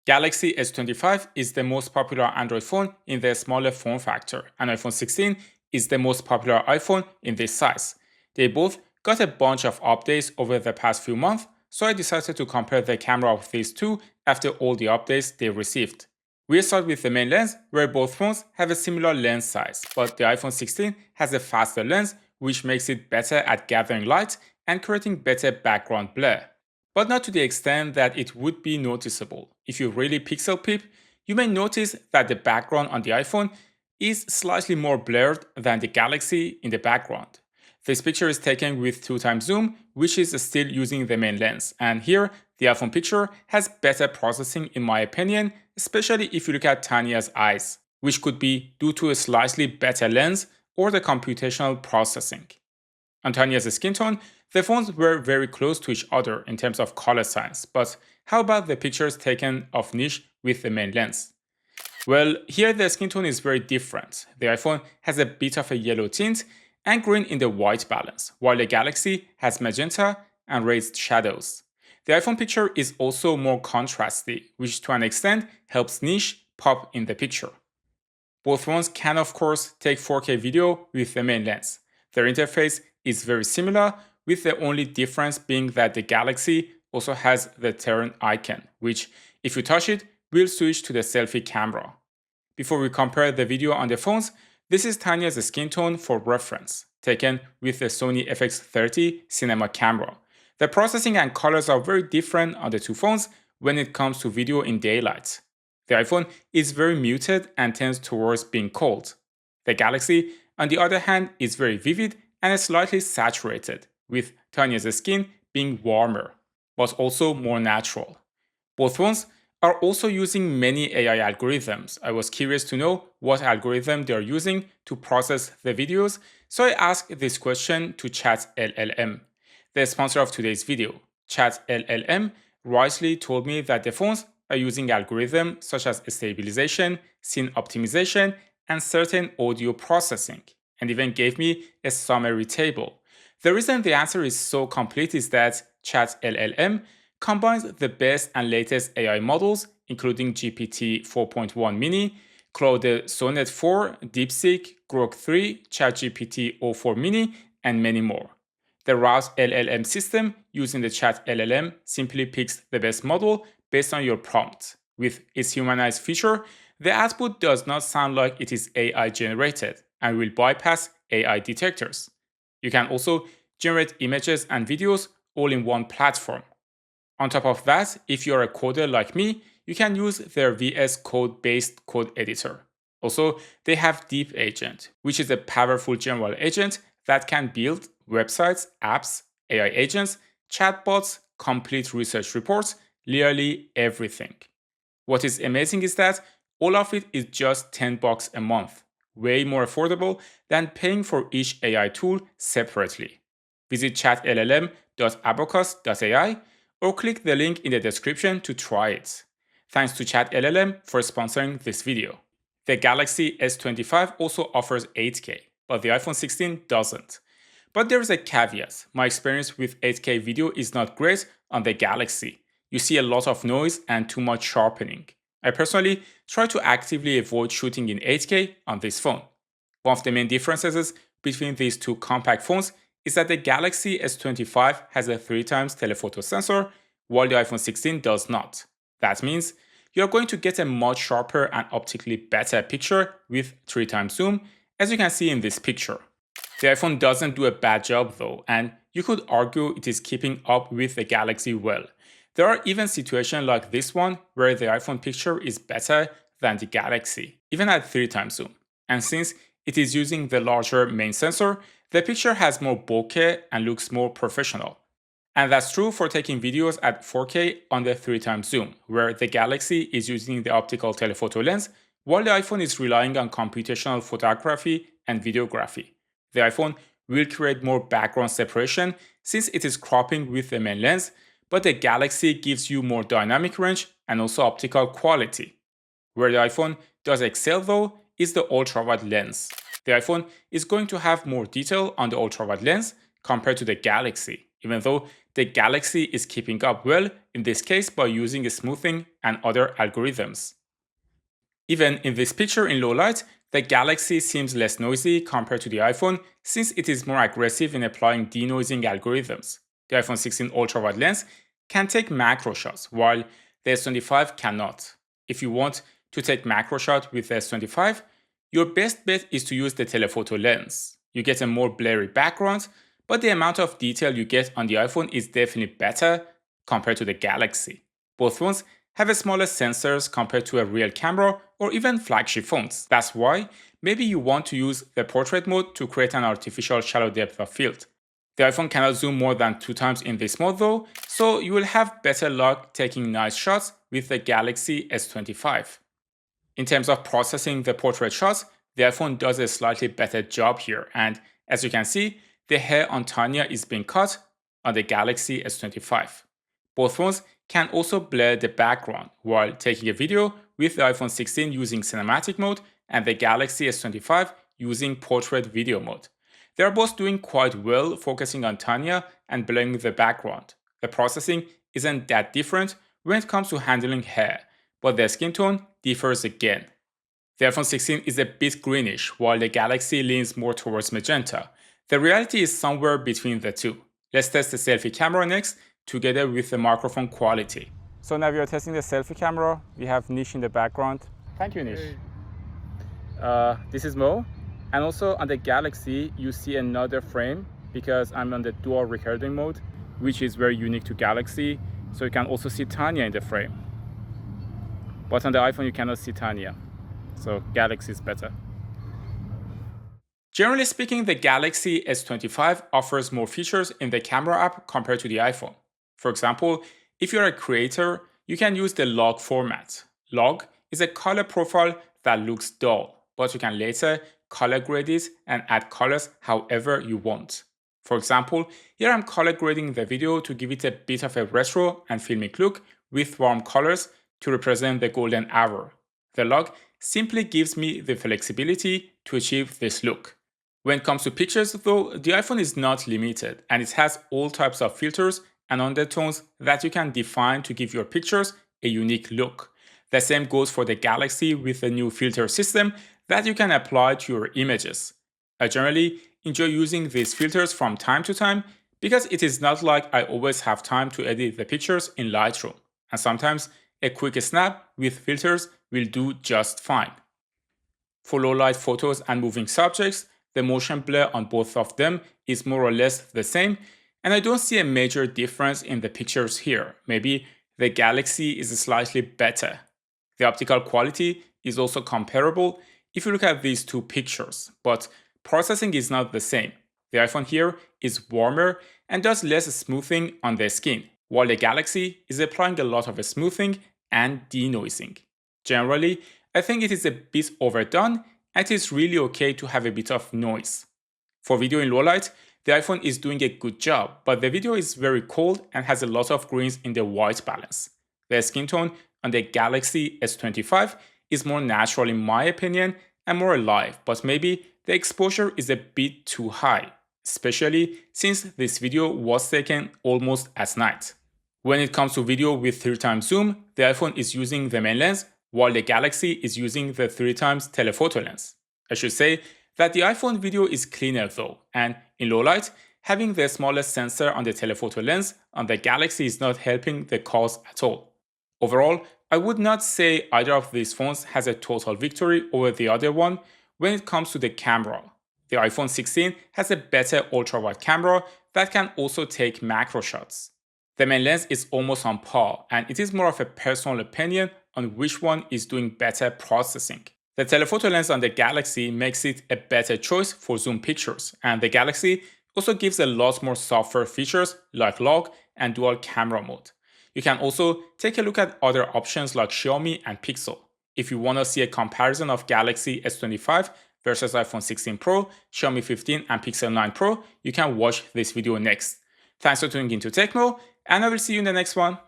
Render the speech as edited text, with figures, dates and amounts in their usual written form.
Galaxy S25 is the most popular Android phone in the smaller form factor, and iPhone 16 is the most popular iPhone in this size. They both got a bunch of updates over the past few months, so I decided to compare the camera of these two after all the updates they received. We'll start with the main lens, where both phones have a similar lens size, but the iPhone 16 has a faster lens, which makes it better at gathering light and creating better background blur. But not to the extent that it would be noticeable. If you really pixel peep, you may notice that the background on the iPhone is slightly more blurred than the Galaxy in the background. This picture is taken with 2x zoom, which is still using the main lens, and here the iPhone picture has better processing in my opinion, especially if you look at Tanya's eyes, which could be due to a slightly better lens or the computational processing. On Tanya's skin tone, the phones were very close to each other in terms of color science, but how about the pictures taken of Niche with the main lens? Well, here the skin tone is very different. The iPhone has a bit of a yellow tint and green in the white balance, while the Galaxy has magenta and raised shadows. The iPhone picture is also more contrasty, which to an extent helps Niche pop in the picture. Both phones can of course take 4K video with the main lens. Their interface is very similar, with the only difference being that the Galaxy also has the turn icon, which, if you touch it, will switch to the selfie camera. Before we compare the video on the phones, this is Tanya's skin tone for reference, taken with the Sony FX30 cinema camera. The processing and colors are very different on the two phones when it comes to video in daylight. The iPhone is very muted and tends towards being cold. The Galaxy, on the other hand, is very vivid and slightly saturated, with Tanya's skin being warmer, but also more natural. Both phones are also using many AI algorithms. I was curious to know what algorithm they are using to process the videos, so I asked this question to ChatLLM, the sponsor of today's video. ChatLLM rightly told me that the phones are using algorithms such as stabilization, scene optimization, and certain audio processing, and even gave me a summary table. The reason the answer is so complete is that ChatLLM combines the best and latest AI models, including GPT 4.1 mini, Claude Sonnet 4, DeepSeek, Grok 3, ChatGPT o4 mini, and many more. The Rouse LLM system using the ChatLLM simply picks the best model based on your prompt. With its humanized feature, the output does not sound like it is AI generated and will bypass AI detectors. You can also generate images and videos all in one platform. On top of that, if you're a coder like me, you can use their VS Code based code editor. Also, they have Deep Agent, which is a powerful general agent that can build websites, apps, AI agents, chatbots, complete research reports, literally everything. What is amazing is that all of it is just $10 a month, way more affordable than paying for each AI tool separately. Visit chatllm.abacus.ai or click the link in the description to try it. Thanks to ChatLLM for sponsoring this video. The Galaxy S25 also offers 8K, but the iPhone 16 doesn't. But there is a caveat. My experience with 8K video is not great on the Galaxy. You see a lot of noise and too much sharpening. I personally try to actively avoid shooting in 8K on this phone. One of the main differences between these two compact phones is that the Galaxy S25 has a 3x telephoto sensor, while the iPhone 16 does not. That means you're going to get a much sharper and optically better picture with 3x zoom, as you can see in this picture. The iPhone doesn't do a bad job though, and you could argue it is keeping up with the Galaxy well. There are even situations like this one where the iPhone picture is better than the Galaxy, even at 3x zoom. And since it is using the larger main sensor, the picture has more bokeh and looks more professional. And that's true for taking videos at 4K under 3x zoom, where the Galaxy is using the optical telephoto lens, while the iPhone is relying on computational photography and videography. The iPhone will create more background separation since it is cropping with the main lens, but the Galaxy gives you more dynamic range and also optical quality. Where the iPhone does excel though is the ultrawide lens. The iPhone is going to have more detail on the ultrawide lens compared to the Galaxy, even though the Galaxy is keeping up well, in this case by using smoothing and other algorithms. Even in this picture in low light, the Galaxy seems less noisy compared to the iPhone since it is more aggressive in applying denoising algorithms. The iPhone 16 ultra-wide lens can take macro shots, while the S25 cannot. If you want to take macro shot with the S25, your best bet is to use the telephoto lens. You get a more blurry background, but the amount of detail you get on the iPhone is definitely better compared to the Galaxy. Both phones have a smaller sensors compared to a real camera or even flagship phones. That's why maybe you want to use the portrait mode to create an artificial shallow depth of field. The iPhone cannot zoom more than 2 times in this mode though, so you will have better luck taking nice shots with the Galaxy S25. In terms of processing the portrait shots, the iPhone does a slightly better job here, and as you can see, the hair on Tanya is being cut on the Galaxy S25. Both phones can also blur the background while taking a video with the iPhone 16 using cinematic mode and the Galaxy S25 using portrait video mode. They are both doing quite well focusing on Tanya and blurring the background. The processing isn't that different when it comes to handling hair, but the skin tone differs again. The iPhone 16 is a bit greenish while the Galaxy leans more towards magenta. The reality is somewhere between the two. Let's test the selfie camera next together with the microphone quality. So now we are testing the selfie camera. We have Nish in the background. Thank you, Nish. Hey. This is Mo. And also on the Galaxy, you see another frame because I'm on the dual recording mode, which is very unique to Galaxy. So you can also see Tanya in the frame. But on the iPhone, you cannot see Tanya. So Galaxy is better. Generally speaking, the Galaxy S25 offers more features in the camera app compared to the iPhone. For example, if you're a creator, you can use the log format. Log is a color profile that looks dull, but you can later color grade it and add colors however you want. For example, here I'm color grading the video to give it a bit of a retro and filmic look with warm colors to represent the golden hour. The log simply gives me the flexibility to achieve this look. When it comes to pictures though, the iPhone is not limited and it has all types of filters and undertones that you can define to give your pictures a unique look. The same goes for the Galaxy with the new filter system that you can apply to your images. I generally enjoy using these filters from time to time because it is not like I always have time to edit the pictures in Lightroom, and sometimes a quick snap with filters will do just fine. For low light photos and moving subjects, the motion blur on both of them is more or less the same, and I don't see a major difference in the pictures here. Maybe the Galaxy is slightly better. The optical quality is also comparable if you look at these two pictures, but processing is not the same. The iPhone here is warmer and does less smoothing on the skin, while the Galaxy is applying a lot of smoothing and denoising. Generally, I think it is a bit overdone and it is really okay to have a bit of noise. For video in low light, the iPhone is doing a good job, but the video is very cold and has a lot of greens in the white balance. The skin tone on the Galaxy S25 is more natural in my opinion and more alive, but maybe the exposure is a bit too high, especially since this video was taken almost at night. When it comes to video with 3x zoom, the iPhone is using the main lens, while the Galaxy is using the 3x telephoto lens. I should say that the iPhone video is cleaner though, and in low light, having the smallest sensor on the telephoto lens on the Galaxy is not helping the cause at all. Overall, I would not say either of these phones has a total victory over the other one when it comes to the camera. The iPhone 16 has a better ultra-wide camera that can also take macro shots. The main lens is almost on par, and it is more of a personal opinion on which one is doing better processing. The telephoto lens on the Galaxy makes it a better choice for zoom pictures, and the Galaxy also gives a lot more software features like log and dual camera mode. You can also take a look at other options like Xiaomi and Pixel. If you want to see a comparison of Galaxy S25 versus iPhone 16 Pro, Xiaomi 15 and Pixel 9 Pro, you can watch this video next. Thanks for tuning into Techmo, and I will see you in the next one.